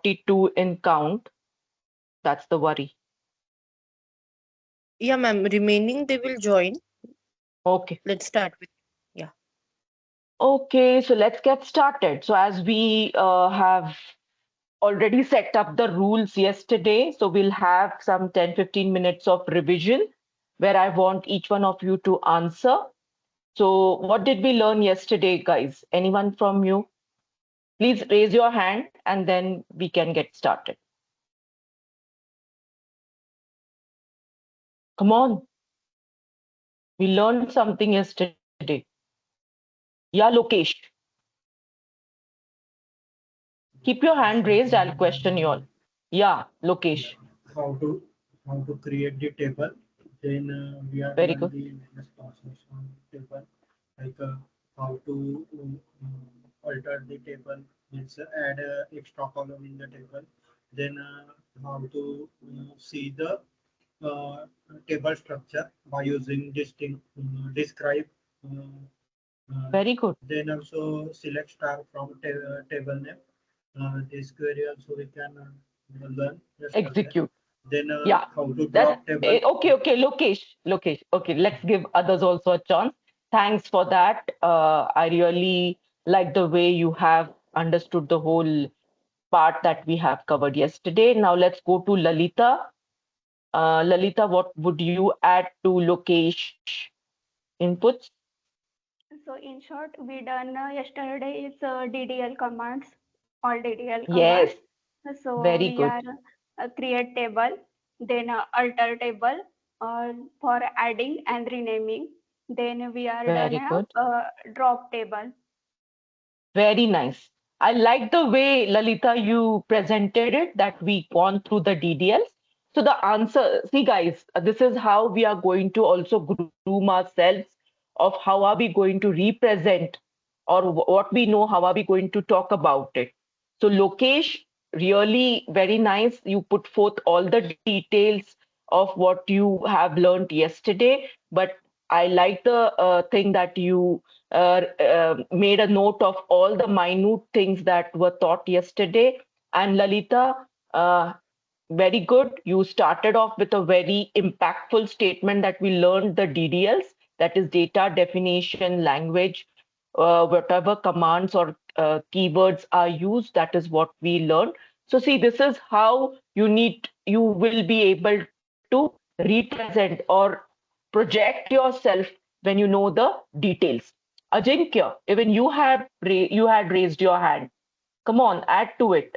42 in count. That's the worry. Yeah, ma'am. Remaining they will join. Okay. Let's start with. Yeah. Okay, so let's get started. So as we have already set up the rules yesterday, so we'll have some 10-15 minutes of revision where I want each one of you to answer. So what did we learn yesterday, guys? Anyone from you? Please raise your hand and then we can get started. Come on. We learned something yesterday. Yeah, Lokesh. Keep your hand raised. I'll question you all. Yeah, Lokesh. how to how to create the table. Then we have Very learned good. the minus process on table, like how to alter the table, means add extra column in the table. Then how to see the uh, table structure by using distinct describe. Very good. Then also select star from table name. This query also we can learn yesterday. Execute. Then Yeah. how to That drop table. okay, Lokesh. Okay, let's give others also a chance. Thanks for that. I really like the way you have understood the whole part that we have covered yesterday. Now let's go to Lalita. Lalita, what would you add to Lokesh inputs? So in short, we done yesterday is DDL commands, all DDL Yes, commands. So very we good. are create table, then alter table for adding and renaming. Then we are done Very good. drop table. Very nice. I like the way, Lalita, you presented it, that we gone through the DDLs. So the answer, see guys, this is how we are going to also groom ourselves of how are we going to represent or what we know, how are we going to talk about it. So Lokesh, really very nice. You put forth all the details of what you have learned yesterday, but I like the thing that you made a note of all the minute things that were taught yesterday. And Lalita, uh, very good. You started off with a very impactful statement that we learned the DDLs, that is data definition, language, whatever commands or keywords are used, that is what we learned. So see, this is how you will be able to represent or project yourself when you know the details. Ajinkya, even you had raised your hand. Come on, add to it.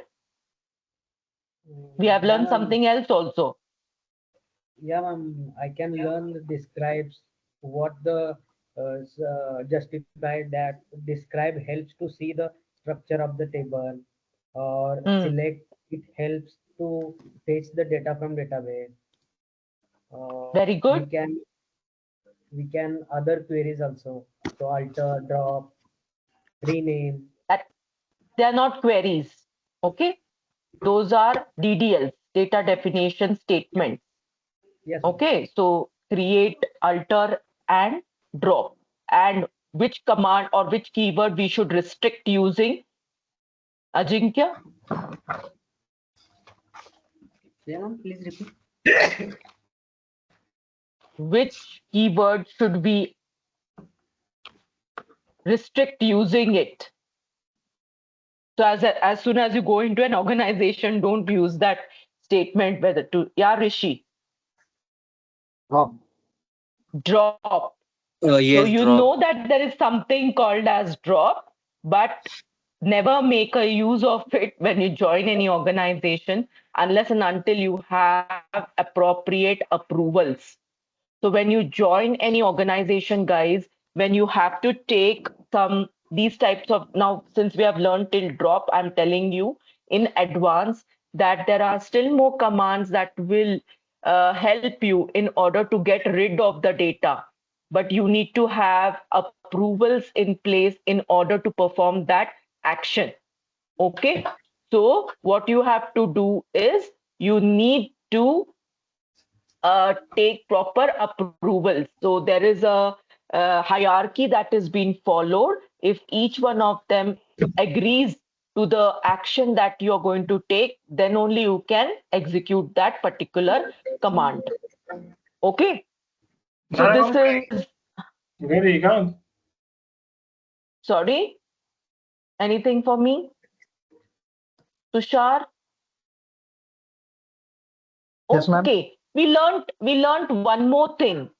We have Yeah, learned ma'am. something else also. Yeah, ma'am. I can learn describes what the justified that describe helps to see the structure of the table, or Hmm, select it helps to fetch the data from database. very We good. can other queries also. So alter, drop, rename. That they are not queries. Okay, those are DDLs, data definition statements. Yes, ma'am. Okay, so create, alter, and drop. And which command or which keyword we should restrict using, Ajinkya? Yeah, ma'am. Please repeat. Which keyword should we restrict using it? So as soon as you go into an organization, don't use that statement whether to, yeah, Rishi, Drop. drop. So Yes, you drop. know that there is something called as drop, but never make a use of it when you join any organization unless and until you have appropriate approvals. So when you join any organization, guys, when you have to take some these types of, now since we have learned till drop, I'm telling you in advance that there are still more commands that will help you in order to get rid of the data. But you need to have approvals in place in order to perform that action. Okay. So what you have to do is you need to take proper approvals. So there is a hierarchy that is being followed. If each one of them agrees to the action that you're going to take, then only you can execute that particular command. Okay. So this is, sorry, anything for me, Tushar? Yes, ma'am. Okay, we learned one more thing.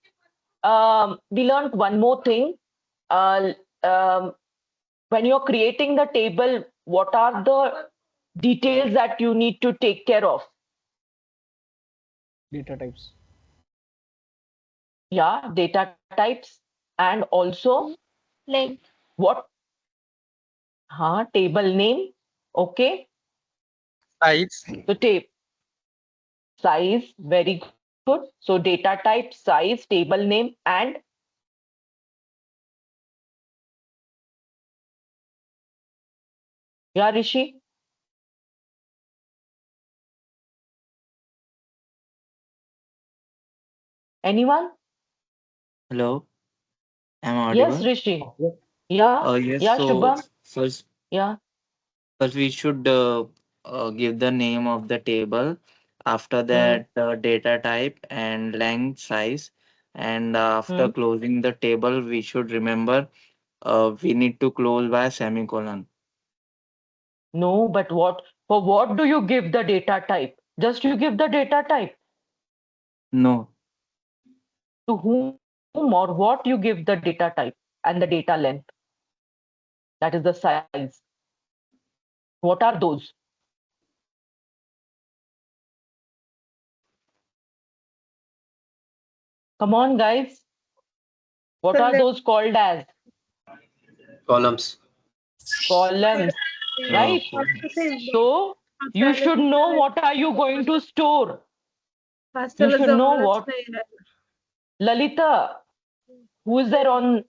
We learned one more thing. Uh, um, when you're creating the table, what are the details that you need to take care of? Data types. Yeah, data types, and also Length. what? Table name. Okay, Size. so tape size, very good. So data type, size, table name, and yeah, Rishi. Anyone? Hello, am I Yes, audible? Rishi. Yeah, Yes, yeah, so Shubham. first, Yeah. first we should give the name of the table. After Hmm. that, data type and length, size. And after Hmm. closing the table, we should remember we need to close by semicolon. No, but what do you give the data type? Just you give the data type. No, To whom or what you give the data type and the data length. That is the size. What are those? Come on, guys. What are those called as? Columns. Columns, right? okay. So you should know what are you going to store. You should know what. Lalita, who is there on?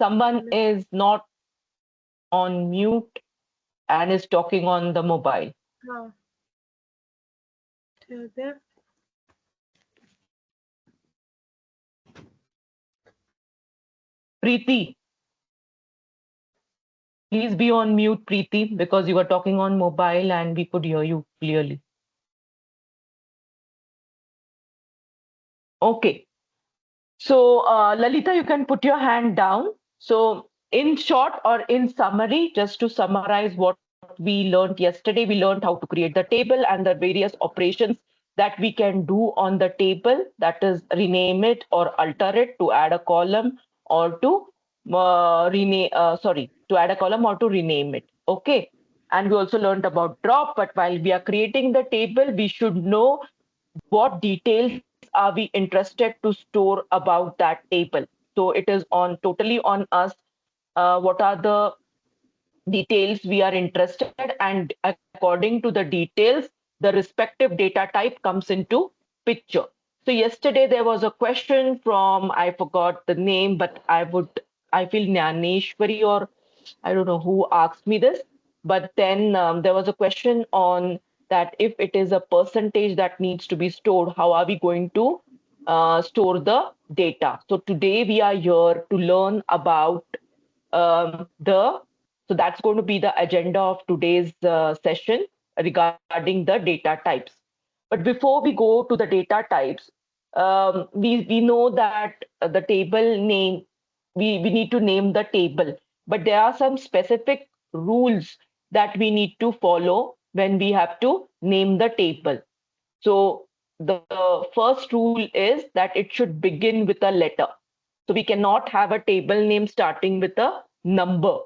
Someone is not on mute and is talking on the mobile. Preeti, please be on mute, Preeti, because you were talking on mobile and we could hear you clearly. Okay. So, Lalita, you can put your hand down. So, in short or in summary, just to summarize what we learned yesterday, we learned how to create the table and the various operations that we can do on the table, that is, rename it or alter it to add a column or to to add a column or to rename it. Okay. And we also learned about drop, but while we are creating the table, we should know what details are we interested to store about that table. So it is on totally on us, what are the details we are interested, and according to the details the respective data type comes into picture. So yesterday there was a question from, I forgot the name, but I feel Nyaneshwari, or I don't know who asked me this, but then there was a question on that if it is a percentage that needs to be stored, how are we going to store the data? So today we are here to learn about the so that's going to be the agenda of today's session regarding the data types. But before we go to the data types, we know that the table name, we need to name the table, but there are some specific rules that we need to follow when we have to name the table. So the first rule is that it should begin with a letter. So we cannot have a table name starting with a number.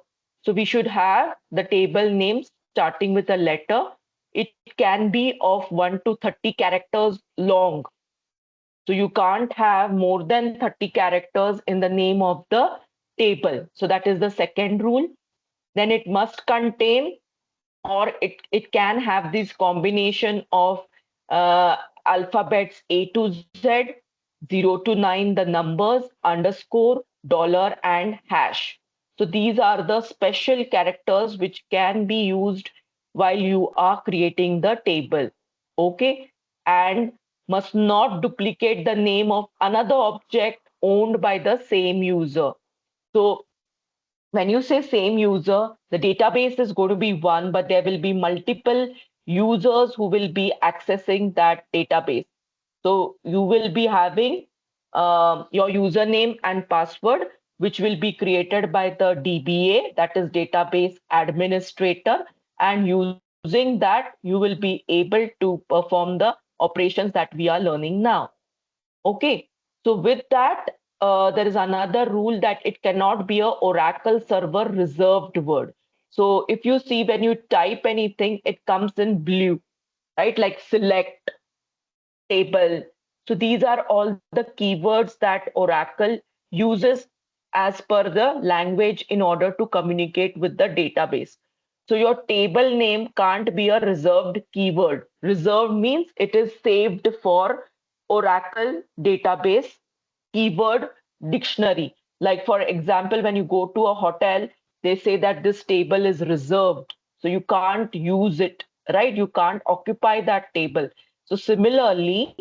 So we should have the table name starting with a letter. It can be of 1 to 30 characters long. So you can't have more than 30 characters in the name of the table. So that is the second rule. Then it must contain, or it can have this combination of uh, alphabets A to Z, 0 to 9, the numbers, underscore, dollar, and hash. So these are the special characters which can be used while you are creating the table. Okay. And must not duplicate the name of another object owned by the same user. So when you say same user, the database is going to be one, but there will be multiple users who will be accessing that database. So you will be having your username and password, which will be created by the DBA, that is database administrator. And using that, you will be able to perform the operations that we are learning now. Okay, so with that, there is another rule that it cannot be a Oracle server reserved word. So if you see when you type anything, it comes in blue, right? Like select, table. So these are all the keywords that Oracle uses as per the language in order to communicate with the database. So your table name can't be a reserved keyword. Reserved means it is saved for Oracle database keyword dictionary. Like for example, when you go to a hotel, they say that this table is reserved. So you can't use it, right? You can't occupy that table. So similarly,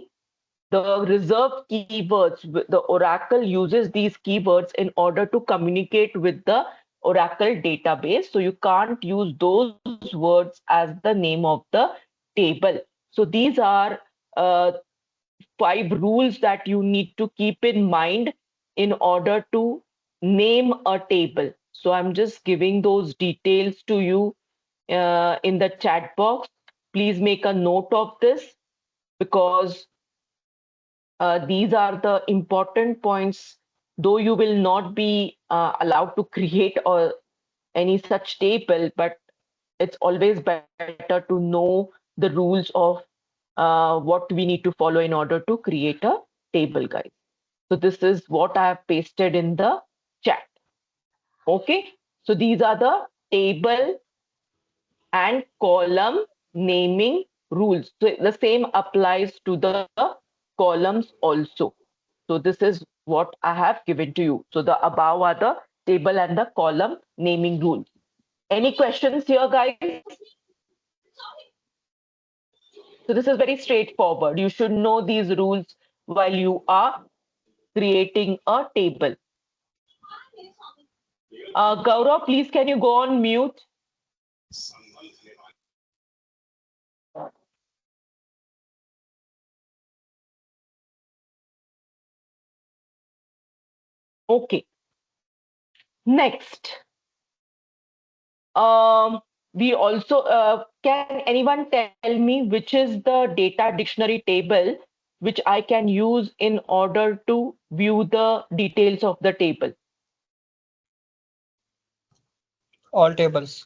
the reserved keywords, the Oracle uses these keywords in order to communicate with the Oracle database. So you can't use those words as the name of the table. So these are uh, 5 rules that you need to keep in mind in order to name a table. So I'm just giving those details to you in the chat box. Please make a note of this because these are the important points. Though you will not be allowed to create or any such table, but it's always better to know the rules of what we need to follow in order to create a table, guys. So this is what I have pasted in the chat. Okay. So these are the table and column naming rules. So the same applies to the columns also. So this is what I have given to you. So the above are the table and the column naming rules. Any questions here, guys? So this is very straightforward. You should know these rules while you are creating a table. Gaurav, please can you go on mute? Okay. Next. We also can anyone tell me which is the data dictionary table which I can use in order to view the details of the table? All tables.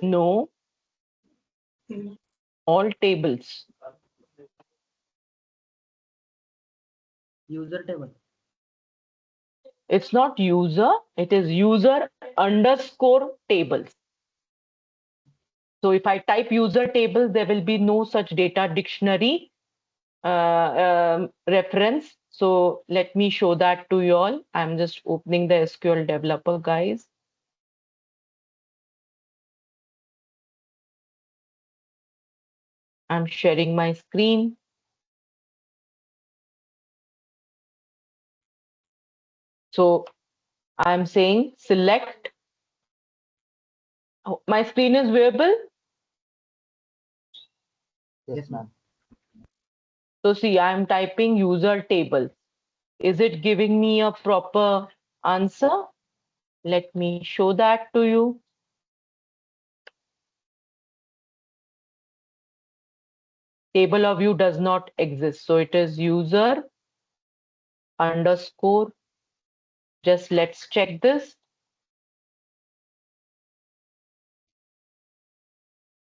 No, all tables. User table. It's not user, it is user underscore tables. So if I type user tables, there will be no such data dictionary reference. So let me show that to you all. I'm just opening the SQL developer, guys. I'm sharing my screen. So I'm saying select. Oh, my screen is viewable. Yes, ma'am. So see, I'm typing user table. Is it giving me a proper answer? Let me show that to you. Table of view does not exist. So it is user underscore. Just let's check this.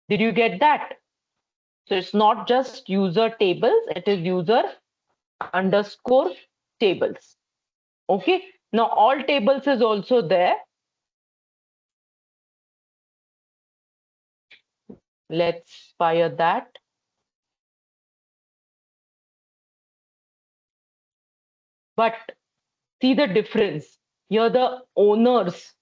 Did you get that? So it's not just user tables, it is user underscore tables. Okay. Now all tables is also there. Let's fire that. But see the difference. Here the owners,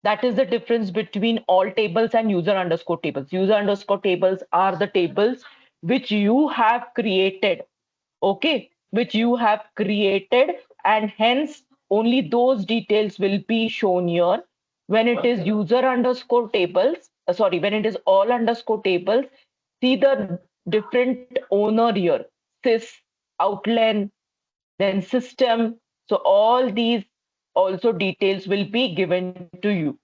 that is the difference between all tables and user underscore tables. User underscore tables are the tables which you have created. Okay. which you have created, and hence only those details will be shown here. When it is user underscore tables, when it is all underscore tables, see the different owner here, sys, outline, then system. So all these also details will be given to you.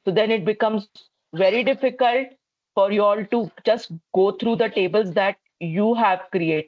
So then it becomes very difficult for you all to just go through the tables that you have created.